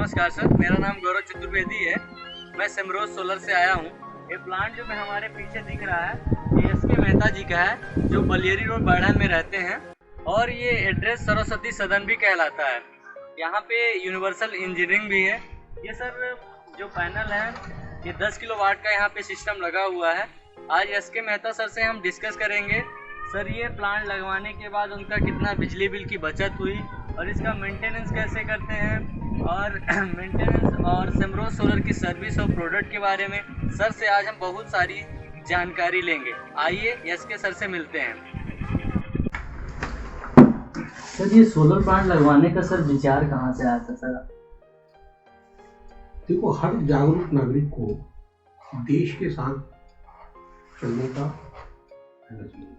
नमस्कार सर, मेरा नाम गौरव चतुर्वेदी है। मैं सिमरोज सोलर से आया हूँ। ये प्लांट जो मैं हमारे पीछे दिख रहा है, ये एस.के. मेहता जी का है, जो बलियरी रोड बढ़न में रहते हैं। और ये एड्रेस सरस्वती सदन भी कहलाता है। यहाँ पे यूनिवर्सल इंजीनियरिंग भी है। ये सर जो पैनल है, ये 10 किलोवाट का यहाँ पे सिस्टम लगा हुआ है। आज एस.के. मेहता सर से हम डिस्कस करेंगे सर ये प्लांट लगवाने के बाद उनका कितना बिजली बिल की बचत हुई और इसका मेंटेनेंस कैसे करते हैं और मेंटेनेंस और सिमरोज सोलर की सर्विस और प्रोडक्ट के बारे में सर से आज हम बहुत सारी जानकारी लेंगे। आइए एस.के. सर से मिलते हैं। सर ये सोलर प्लांट लगवाने का सर विचार कहाँ से आया था सर? देखो, हर जागरूक नागरिक को देश के साथ चलने का रहना चाहिए।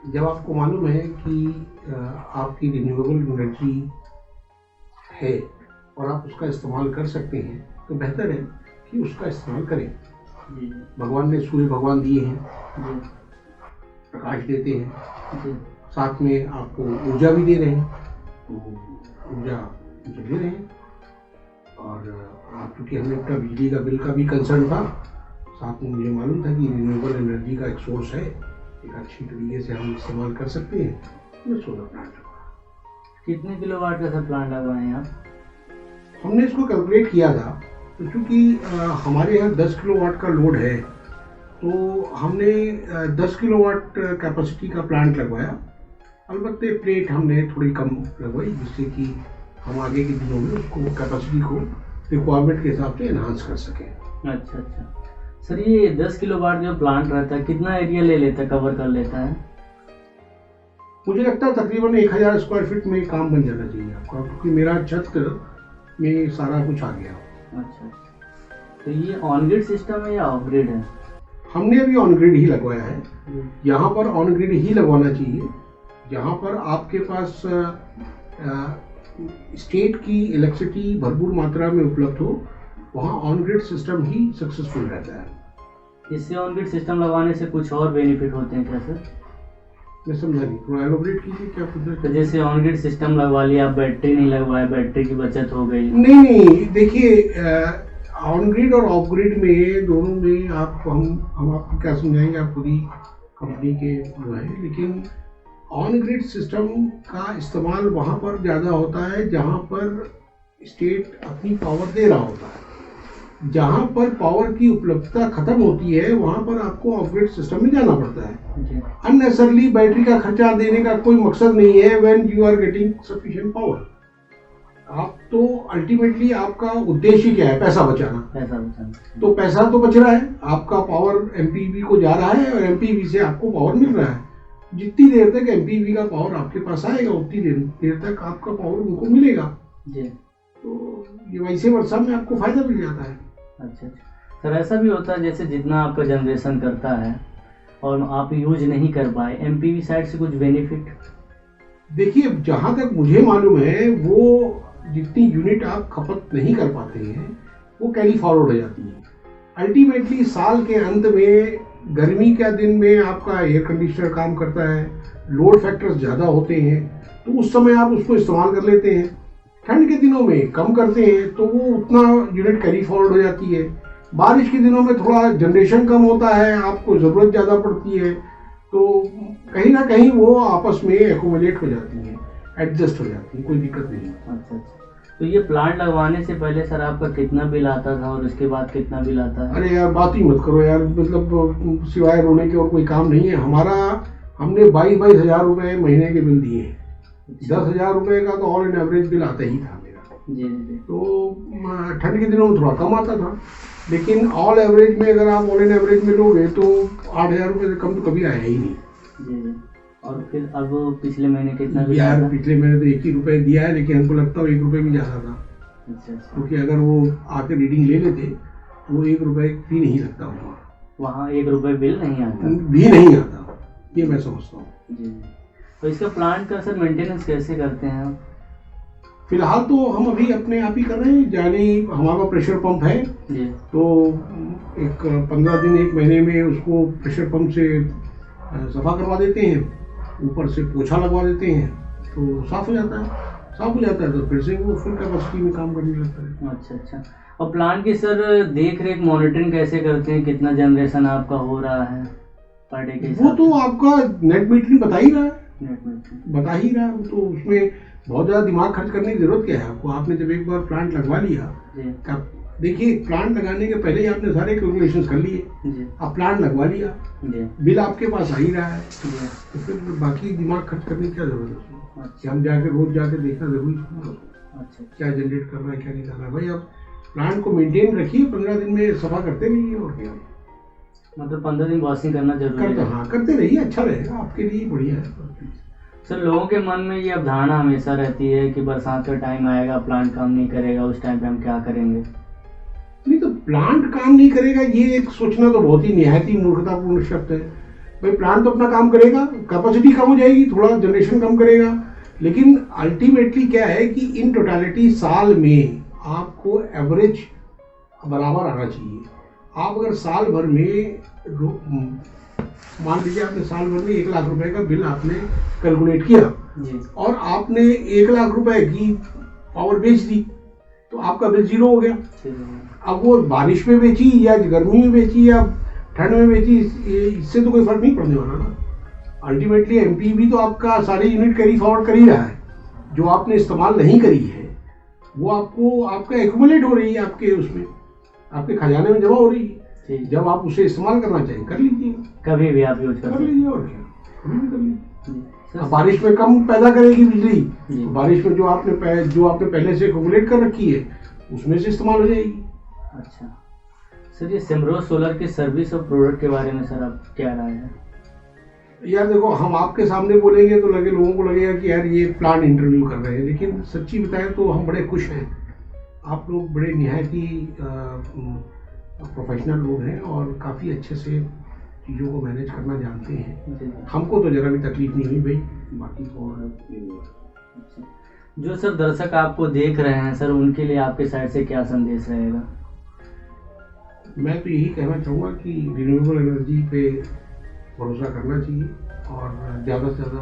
जब आपको मालूम है कि आपकी रिन्यूएबल एनर्जी है और आप उसका इस्तेमाल कर सकते हैं, तो बेहतर है कि उसका इस्तेमाल करें। भगवान ने सूर्य भगवान दिए हैं, प्रकाश देते हैं, साथ में आपको ऊर्जा भी दे रहे हैं, तो ऊर्जा ले रहे हैं। और आप चूँकि हमें अपना बिजली का बिल का भी कंसर्न था, साथ में मुझे मालूम था कि रिन्यूएबल एनर्जी का एक सोर्स है, एक अच्छी तरीके से हम इस्तेमाल कर सकते हैं, मैं सोलर प्लांट लगवाया। कितने किलोवाट का सर प्लांट लगवाए हैं आप? हमने इसको कैलकुलेट किया था, तो चूँकि हमारे यहाँ 10 किलोवाट का लोड है, तो हमने 10 किलोवाट कैपेसिटी का प्लांट लगवाया। अलबत्ते प्लेट हमने थोड़ी कम लगवाई, जिससे कि हम आगे के दिनों में उसको कैपेसिटी को रिक्वायरमेंट के हिसाब से एनहांस कर सकें। अच्छा अच्छा सर, ये 10 किलोवाट जो प्लांट रहता है कितना एरिया ले लेता है, कवर कर लेता है? मुझे लगता है तकरीबन 1000 स्क्वायर फीट में काम बन जाना चाहिए आपका, क्योंकि मेरा छत में सारा कुछ आ गया। अच्छा, तो ये ऑन ग्रिड सिस्टम है या ऑफ ग्रिड है? हमने अभी ऑन ग्रिड ही लगवाया है। यहाँ पर ऑन ग्रिड ही लगवाना चाहिए, जहाँ पर आपके पास स्टेट की इलेक्ट्रिसिटी भरपूर मात्रा में उपलब्ध हो, वहाँ on grid system he successful रहता है। इससे ऑन ग्रिड सिस्टम लगवाने से कुछ और बेनिफिट होते हैं क्या सर? मैं समझा नहीं, थोड़ा एलोबरेट कीजिए क्या पूछ रहे थे? तो जैसे ऑन ग्रिड सिस्टम लगवा लिया, आप बैटरी नहीं लगवाए, बैटरी की बचत हो गई। नहीं, देखिए, ऑन ग्रिड और ऑफ ग्रिड में दोनों में हम आपको क्या समझाएंगे, आप खुद ही कंपनी के जो है। लेकिन ऑन ग्रिड सिस्टम का इस्तेमाल वहाँ पर ज़्यादा होता है जहाँ पर स्टेट अपनी पावर दे रहा होता है। जहाँ पर पावर की उपलब्धता खत्म होती है, वहाँ पर आपको ऑफ ग्रिड सिस्टम में जाना पड़ता है। अननेसेसरली बैटरी का खर्चा देने का कोई मकसद नहीं है। When you are getting sufficient power, आप तो अल्टीमेटली आपका उद्देश्य क्या है? पैसा बचाना। तो पैसा तो बच रहा है, आपका पावर एमपीवी को जा रहा है और एमपीवी से आपको पावर मिल रहा है। जितनी देर तक एमपीवी का पावर आपके पास आएगा, उतनी देर तक आपका पावर उनको मिलेगा। तो ये वैसे वर्षा में आपको फायदा मिल जाता है। अच्छा सर, ऐसा भी होता है जैसे जितना आपका जनरेशन करता है और आप यूज नहीं कर पाए, एमपीवी साइड से कुछ बेनिफिट? देखिए, जहाँ तक मुझे मालूम है, वो जितनी यूनिट आप खपत नहीं कर पाते हैं, वो कैरी फॉरवर्ड हो जाती है। अल्टीमेटली साल के अंत में गर्मी के दिन में आपका एयर कंडीशनर काम करता है, लोड फैक्टर्स ज़्यादा होते हैं, तो उस समय आप उसको इस्तेमाल कर लेते हैं। ठंड के दिनों में कम करते हैं, तो वो उतना यूनिट कैरी फॉरवर्ड हो जाती है। बारिश के दिनों में थोड़ा जनरेशन कम होता है, आपको ज़रूरत ज़्यादा पड़ती है, तो कहीं ना कहीं वो आपस में एकोमोडेट हो जाती है, एडजस्ट हो जाती है, कोई दिक्कत नहीं। अच्छा, तो ये प्लांट लगवाने से पहले सर आपका कितना बिल आता था और उसके बाद कितना बिल आता है? अरे यार, बात ही मत करो यार, मतलब सिवाय रोने के और कोई काम नहीं है हमारा। हमने 22 हज़ार रुपये महीने के बिल दिए हैं। 10,000 रुपये का तो ऑल इन एवरेज बिल आता ही था मेरा। जी। तो ठंड के दिनों में थोड़ा कम आता था, लेकिन ऑल एवरेज में अगर आप ऑल इन एवरेज में लोगे तो 8,000 रुपये से कम तो कभी आया ही नहीं। जी। और फिर अब पिछले महीने कितना बिल यार? आया? पिछले महीने तो 1 ही रुपये दिया है, लेकिन हमको लगता है 1 रुपये भी ज़्यादा था। अच्छा। क्योंकि अगर वो आके रीडिंग ले लेते तो वो 1 रुपये भी नहीं लगता वहाँ 1 रुपये बिल नहीं आता भी नहीं आता, ये मैं समझता हूँ। जी। तो इसका प्लांट का सर मेंटेनेंस कैसे करते हैं आप? फिलहाल तो हम अभी अपने आप ही कर रहे हैं, यानी हमारा प्रेशर पंप है जी। तो एक 15 दिन 1 महीने में उसको प्रेशर पंप से सफा करवा देते हैं, ऊपर से पोछा लगवा देते हैं, तो साफ हो जाता है। साफ हो जाता है तो फिर से वो फुल कैपेसिटी में काम करने लगता है। अच्छा अच्छा। और प्लांट की सर देख रेख मॉनिटरिंग कैसे करते हैं, कितना जनरेशन आपका हो रहा है पर डे के हिसाब वो तो आपका नेट मीटरिंग बता ही रहा है, नेट में? बता ही रहा है। तो उसमें बहुत ज़्यादा दिमाग खर्च करने की जरूरत क्या है आपको। आपने जब एक बार प्लांट लगवा लिया, जी देखिए प्लांट लगाने के पहले ही आपने सारे कैलकुलेशंस कर लिए, जी अब प्लांट लगवा लिया, जी बिल आपके पास आ ही रहा है, जी। तो फिर बाकी दिमाग खर्च करने की क्या जरूरत है उसमें। अच्छा हम जाके रोज जाके देखना जरूरी है उसको, अच्छा क्या जनरेट कर रहा है क्या नहीं कर रहा है। भाई आप प्लांट को मेंटेन रखिए, 15 दिन में सफा करते रहिए और क्या मतलब 15 दिन वॉशिंग करना जरूरी करते, है। हाँ करते रहिए, अच्छा रहेगा आपके लिए, बढ़िया है। सर लोगों के मन में ये अवधारणा हमेशा रहती है कि बरसात का टाइम आएगा प्लांट काम नहीं करेगा, उस टाइम पे हम क्या करेंगे। नहीं तो प्लांट काम नहीं करेगा ये एक सोचना तो बहुत ही निहायत ही मूर्खतापूर्ण शब्द है। भाई प्लांट तो अपना काम करेगा, कैपेसिटी कम हो जाएगी, थोड़ा जनरेशन कम करेगा, लेकिन अल्टीमेटली क्या है कि इन टोटालिटी साल में आपको एवरेज बराबर आना चाहिए। आप अगर साल भर में मान लीजिए आपने साल भर में 1 लाख रुपए का बिल आपने कैलकुलेट किया जी और आपने 1 लाख रुपए की पावर बेच दी, तो आपका बिल 0 हो गया। ठीक है। अब वो बारिश में बेची या गर्मी में बेची या ठंड में बेची, इससे तो कोई फर्क नहीं पड़ने वाला ना। अल्टीमेटली एमपी तो आपका सारी यूनिट कैरी फॉरवर्ड कर ही रहा है। जो आपने इस्तेमाल नहीं करी है वो आपको आपका एक्यूमुलेट हो रही है, आपके उसमें आपके खजाने में जमा हो रही है। ठीक। जब आप उसे इस्तेमाल करना चाहें कर लीजिए, कभी भी आप यूज कर कर सकते लीजिए और क्या, कभी भी कर लीजिए। हैं। अब बारिश में कम पैदा करेगी बिजली, जी। तो बारिश में जो आपने पहले से एक्यूमुलेट कर रखी है उसमें से इस्तेमाल हो जाएगी। अच्छा सर, ये सिमरोज सोलर की सर्विस और प्रोडक्ट के बारे में सर आप क्या राय है। यार देखो, हम आपके सामने बोलेंगे तो लोगों को लगेगा कि यार ये प्लान इंटरव्यू कर रहे हैं, लेकिन सच्ची बताएं तो हम बड़े खुश हैं। आप लोग बड़े निहायत ही प्रोफेशनल लोग हैं और काफ़ी अच्छे से चीज़ों को मैनेज करना जानते हैं। जी। हमको तो जरा भी तकलीफ नहीं हुई भाई, बाकी तो और अच्छा। जो सर दर्शक आपको देख रहे हैं सर, उनके लिए आपके साइड से क्या संदेश रहेगा। मैं तो यही कहना चाहूँगा कि रिन्यूएबल एनर्जी पे भरोसा करना चाहिए और ज़्यादा से ज़्यादा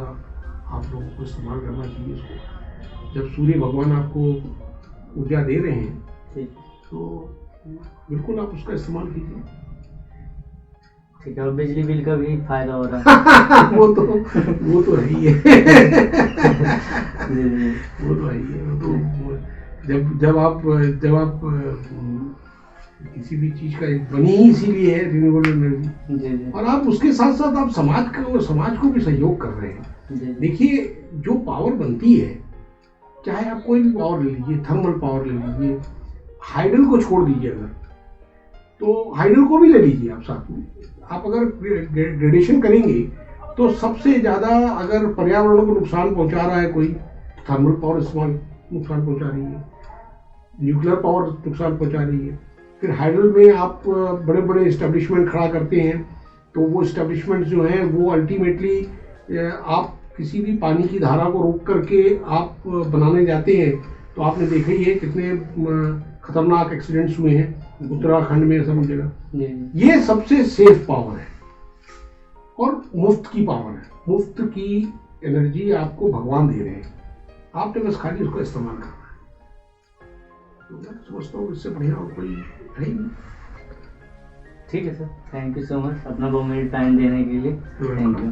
आप लोगों को इस्तेमाल करना चाहिए इसको। जब सूर्य भगवान आपको ऊर्जा दे रहे हैं ठीक तो बिल्कुल आप उसका इस्तेमाल कीजिए। ठीक है। और बिजली बिल का भी फायदा हो रहा है। वो तो है ही है। जी जी वो तो है ही है। वो तो जब आप किसी भी चीज का बनी ही इसीलिए है रिन्यूएबल एनर्जी, जी जी और आप उसके साथ साथ आप समाज को भी सहयोग कर रहे हैं। जी। देखिए जो पावर बनती है, चाहे आप कोई भी पावर ले लीजिए, थर्मल पावर ले लीजिए, हाइडल को छोड़ दीजिए, अगर तो हाइडल को भी ले लीजिए आप साथ में। आप अगर ग्रेडेशन करेंगे तो सबसे ज़्यादा अगर पर्यावरण को नुकसान पहुंचा रहा है कोई, थर्मल पावर इस्तेमाल नुकसान पहुंचा रही है, न्यूक्लियर पावर नुकसान पहुंचा रही है। फिर हाइडल में आप बड़े बड़े इस्टेब्लिशमेंट खड़ा करते हैं, तो वो इस्टेब्लिशमेंट जो हैं वो अल्टीमेटली आप किसी भी पानी की धारा को रोक करके आप बनाने जाते हैं, तो आपने देखा ही है कितने खतरनाक एक्सीडेंट्स हुए हैं उत्तराखंड में, सब जगह। ये सबसे सेफ पावर है और मुफ्त की पावर है। मुफ्त की एनर्जी आपको भगवान दे रहे हैं, आपने बस खाली उसको इस्तेमाल करना है। तो मैं समझता हूँ इससे बढ़िया और कोई है ही नहीं। ठीक है sir, thank you so much अपना 2 मिनट टाइम देने के लिए। Thank you.